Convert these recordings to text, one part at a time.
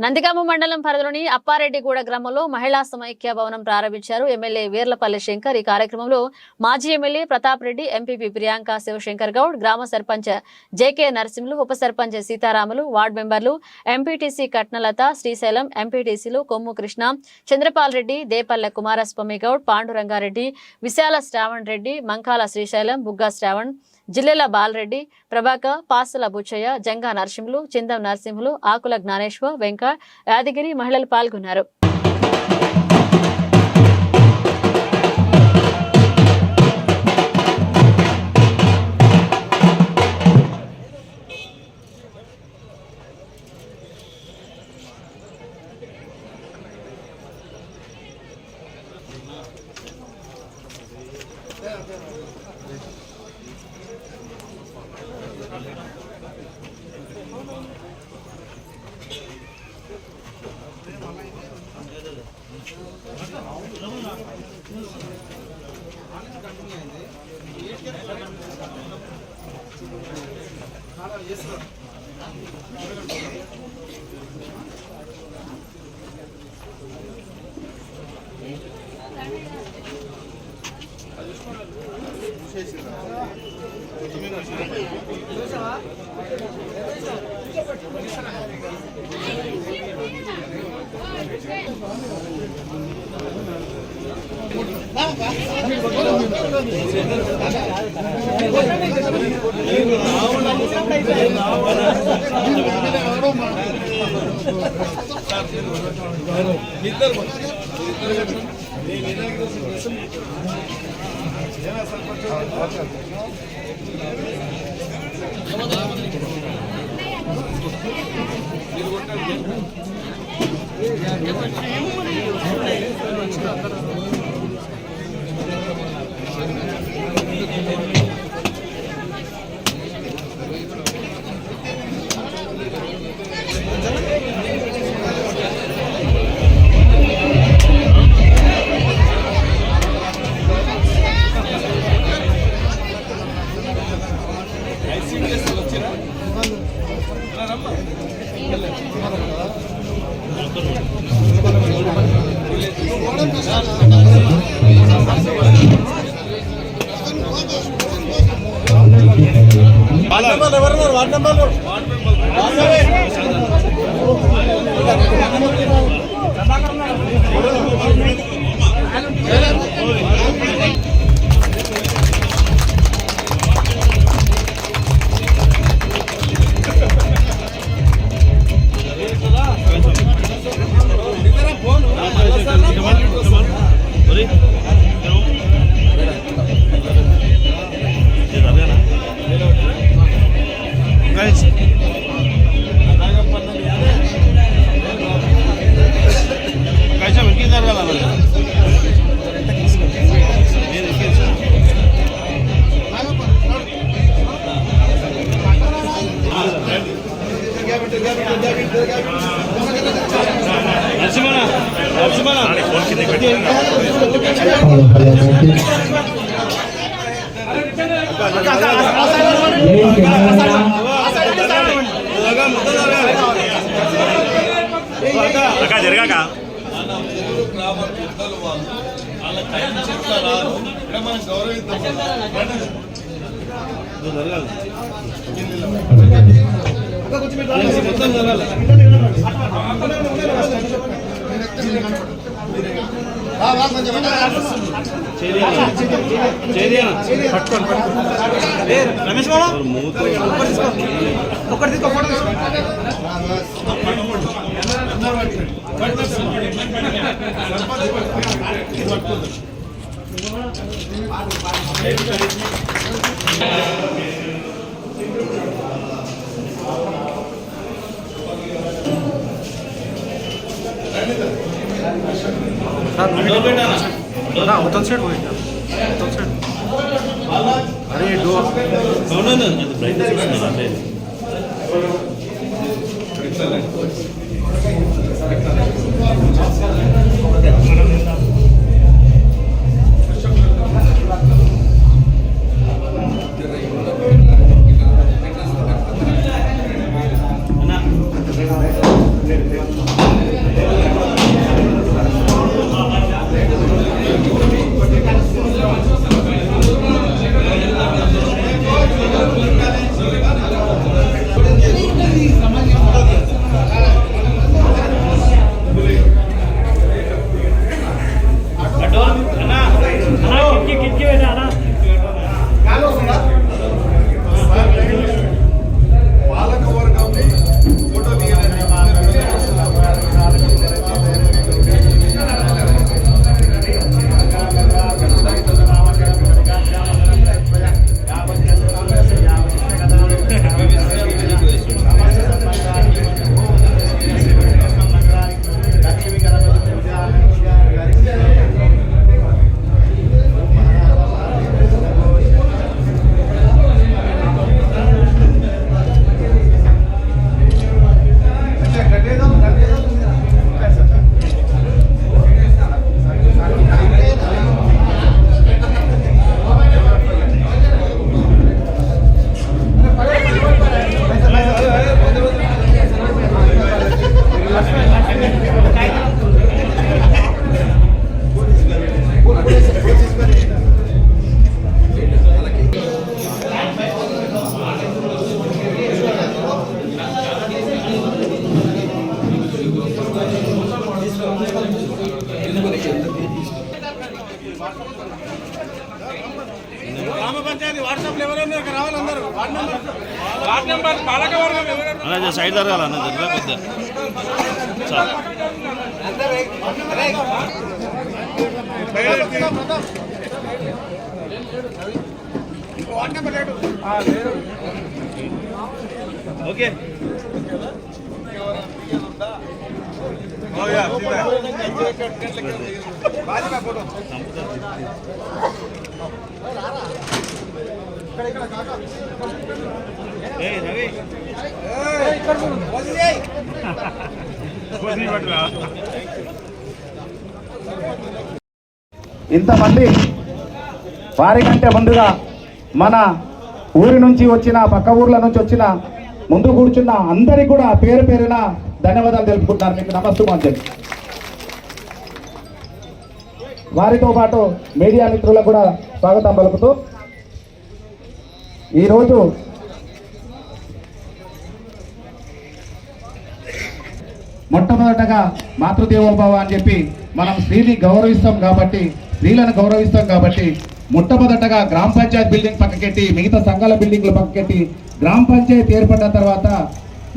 నందిగామ మండలం పరిధిలోని అప్పారెడ్డిగూడ గ్రామంలో మహిళా సమైక్య భవనం ప్రారంభించారు. ఎమ్మెల్యే వీర్లపల్లి శంకర్. ఈ కార్యక్రమంలో మాజీ ఎమ్మెల్యే ప్రతాప్ రెడ్డి, ఎంపీపీ ప్రియాంక శివశంకర్ గౌడ్, గ్రామ సర్పంచ్ జేకే నరసింహులు, ఉప సర్పంచ్ సీతారాములు, వార్డు మెంబర్లు ఎంపీటీసీ కట్నలత, శ్రీశైలం, ఎంపీటీసీలు కొమ్ము కృష్ణ, చంద్రపాల్ రెడ్డి, దేపల్లె కుమారస్వామి గౌడ్, పాండురంగారెడ్డి, విశాల శ్రావణ్ రెడ్డి, మంకాల శ్రీశైలం, బుగ్గా శ్రావణ్, జిల్లెల బాలరెడ్డి, ప్రభాకర్, పాసల బుచ్చయ్య, జంగా నరసింహులు, చిందం నరసింహులు, ఆకుల జ్ఞానేశ్వర్, వెంకట్, యాదగిరి మహిళలు పాల్గొన్నారు. రమేష్ బాబా उतर साइड उतर साइड अरे दो Nah. అన్న సైడ్ జరగాల అన్న దగ్గర కొద్దిగా చాలు ఓకే రవి ఇంతమంది వారికంటే ముందుగా మన ఊరి నుంచి వచ్చిన పక్క ఊర్ల నుంచి వచ్చిన ముందు కూర్చున్న అందరికీ కూడా పేరు పేరున ధన్యవాదాలు తెలుపుకుంటున్నారు. మీకు నమస్తే. వారితో పాటు మీడియా మిత్రులకు కూడా స్వాగతం పలుకుతూ ఈరోజు మొట్టమొదటగా మాతృదేవోభవ అని చెప్పి మనం స్త్రీని గౌరవిస్తాం కాబట్టి, స్త్రీలను గౌరవిస్తాం కాబట్టి మొట్టమొదటగా గ్రామ పంచాయతీ బిల్డింగ్ పక్కకెట్టి మిగతా సంఘాల బిల్డింగ్లు పక్కకెట్టి గ్రామ పంచాయతీ ఏర్పడిన తర్వాత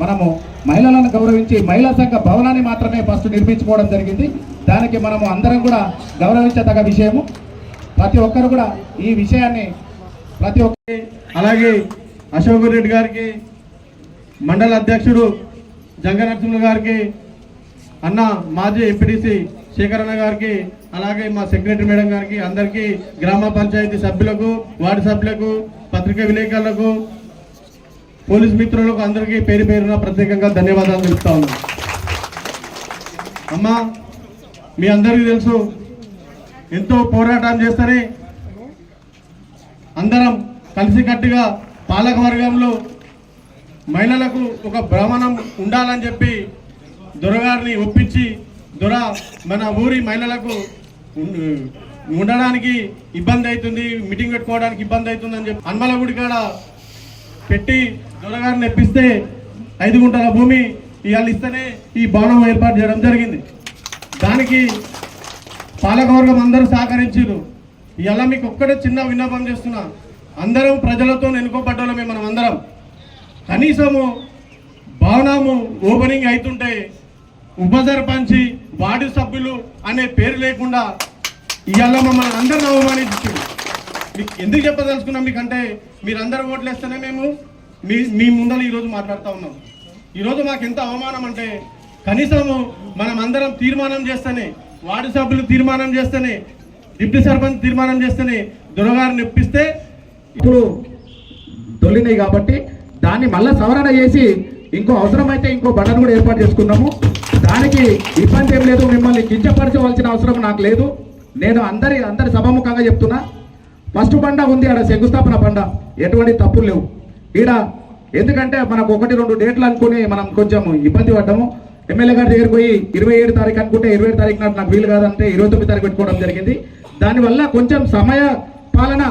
మనము మహిళలను గౌరవించి మహిళా సంఘ భవనాన్ని మాత్రమే ఫస్ట్ నిర్మించుకోవడం జరిగింది. దానికి మనము అందరం కూడా గౌరవించదగ్గ విషయము. ప్రతి ఒక్కరు కూడా ఈ విషయాన్ని ప్రతి ఒక్కరి, అలాగే అశోక్ రెడ్డి గారికి, మండల అధ్యక్షుడు జంగనరసింహ గారికి, అన్న మాజీ ఎంపీటీసీ శేఖరన్న గారికి, అలాగే మా సెక్రటరీ మేడం గారికి, అందరికీ గ్రామ పంచాయతీ సభ్యులకు, వార్డు సభ్యులకు, పత్రికా విలేకరులకు, పోలీస్ మిత్రులకు అందరికీ పేరు పేరున ప్రత్యేకంగా ధన్యవాదాలు తెలుపుతా ఉన్నాం. అమ్మా, మీ అందరికీ తెలుసు, ఎంతో పోరాటం చేస్తేనే అందరం కలిసికట్టుగా పాలక వర్గంలో మహిళలకు ఒక భ్రమణం ఉండాలని చెప్పి దొరగారిని ఒప్పించి, దొర మన ఊరి మహిళలకు ఉండడానికి ఇబ్బంది అవుతుంది, మీటింగ్ పెట్టుకోవడానికి ఇబ్బంది అవుతుంది అని చెప్పి హనుమల గుడి కాడ పెట్టి దొరగారిని ఎప్పిస్తే 5 గుంటల భూమి ఇవాళ ఇస్తేనే ఈ భవనం ఏర్పాటు చేయడం జరిగింది. దానికి పాలకవర్గం అందరూ సహకరించారు. ఇవాళ మీకు ఒక్కడే చిన్న విన్నపం చేస్తున్నా, అందరం ప్రజలతో ఎన్నుకోబడ్డోళ్ళమే మనం అందరం. కనీసము భవనము ఓపెనింగ్ అవుతుంటే ఉప సర్పంచి, వార్డు సభ్యులు అనే పేరు లేకుండా ఇవాళ మమ్మల్ని అందరిని అవమానించారు. మీకు ఎందుకు చెప్పదలుచుకున్నాం, మీకంటే మీరందరూ ఓట్లు వేస్తేనే మేము మీ ముందర ఈరోజు మాట్లాడుతూ ఉన్నాం. ఈరోజు మాకు ఎంత అవమానం అంటే, కనీసము మనం అందరం తీర్మానం చేస్తేనే, వార్డు సభ్యులు తీర్మానం చేస్తేనే, డిప్యూటీ సర్పంచ్ తీర్మానం చేస్తేనే దొరగారిని ఒప్పిస్తే ఇప్పుడు తొలినాయి కాబట్టి దాన్ని మళ్ళీ సవరణ చేసి ఇంకో అవసరమైతే ఇంకో బటన్ కూడా ఏర్పాటు చేసుకున్నాము. దానికి ఇబ్బంది ఏం లేదు, మిమ్మల్ని కించపరచవలసిన అవసరం నాకు లేదు. నేను అందరి సభాముఖంగా చెప్తున్నా, ఫస్ట్ బండ ఉంది ఆడ, శంకుస్థాపన బండ, ఎటువంటి తప్పులు లేవు ఈడ. ఎందుకంటే మనకు 1-2 డేట్లు అనుకుని మనం కొంచెం ఇబ్బంది పడ్డాము. ఎమ్మెల్యే గారి దగ్గరికి పోయి 27 తారీఖు అనుకుంటే 27 తారీఖు నాడు నాకు వీలు కాదంటే 29 తారీఖు పెట్టుకోవడం జరిగింది. దానివల్ల కొంచెం సమయ పాలన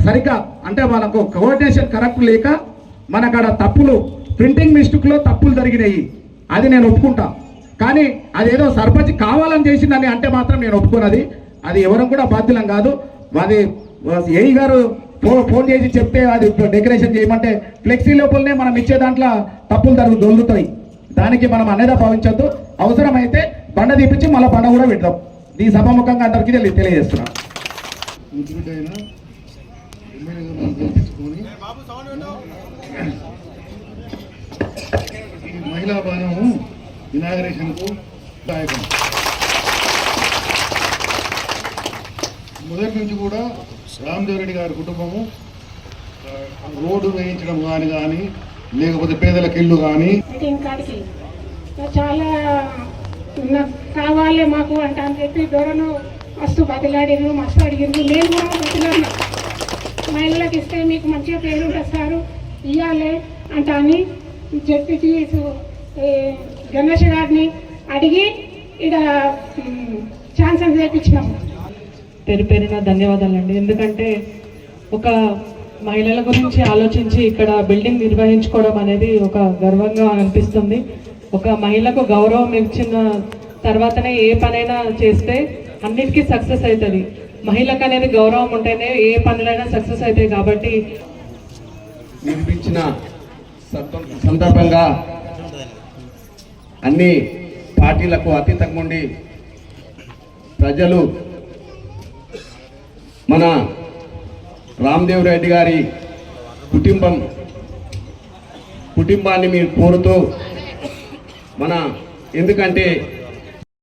సరిగ్గా, అంటే మనకు కోఆర్డినేషన్ కరెక్ట్ లేక మనకాడ తప్పులు, ప్రింటింగ్ మిస్టేక్లో తప్పులు జరిగినాయి, అది నేను ఒప్పుకుంటా. కానీ అదేదో సర్పంచ్ కావాలని చేసిందని అంటే మాత్రం నేను ఒప్పుకున్నది. అది ఎవరం కూడా బాధ్యులం కాదు. అది ఏఈ గారు ఫోన్ చేసి చెప్తే అది డెకరేషన్ చేయమంటే ఫ్లెక్సీ లోపలనే మనం ఇచ్చే దాంట్లో తప్పులు దొరుకుతాయి. దానికి మనం అనేదా భావించద్దు. అవసరమైతే బండ తీపించి మళ్ళీ బండ కూడా పెడతాం. ఈ సభాముఖంగా అందరికీ తెలియజేస్తున్నాం. మహిళా భవనము ఇనాగరేషన్కు దాయకం. మొదటి నుంచి కూడా రామదేవరెడ్డి గారి కుటుంబము రోడ్డు వేయించడం కానీ లేకపోతే పేదలకు ఇల్లు కానీ కాడికి చాలా కావాలి మాకు అంట అని చెప్పి దొరను మస్తు బతిలాడిరు, మస్తు అడిగిండ్రు. నేను కూడా బతిలాడినా, మహిళలకు ఇస్తే మీకు మంచిగా పేరు వస్తారు ఇవ్వాలి అంట అని చెప్పి గణేష్ గారిని అడిగి ఇక్కడ ఛాన్సెస్ చేయించినాము. పేరు పేరున ధన్యవాదాలండి. ఎందుకంటే ఒక మహిళల గురించి ఆలోచించి ఇక్కడ బిల్డింగ్ నిర్వహించుకోవడం అనేది ఒక గర్వంగా అనిపిస్తుంది. ఒక మహిళకు గౌరవం ఇచ్చిన తర్వాతనే ఏ పనైనా చేస్తే అన్నిటికీ సక్సెస్ అవుతుంది. మహిళకు అనేది గౌరవం ఉంటేనే ఏ పనులైనా సక్సెస్ అవుతాయి. కాబట్టి నిర్మించిన సందర్భంగా అన్ని పార్టీలకు అతీతంగా ఉండి ప్రజలు మన రామ్దేవ్ రెడ్డి గారి కుటుంబాన్ని మీరు కోరుతూ ఎందుకంటే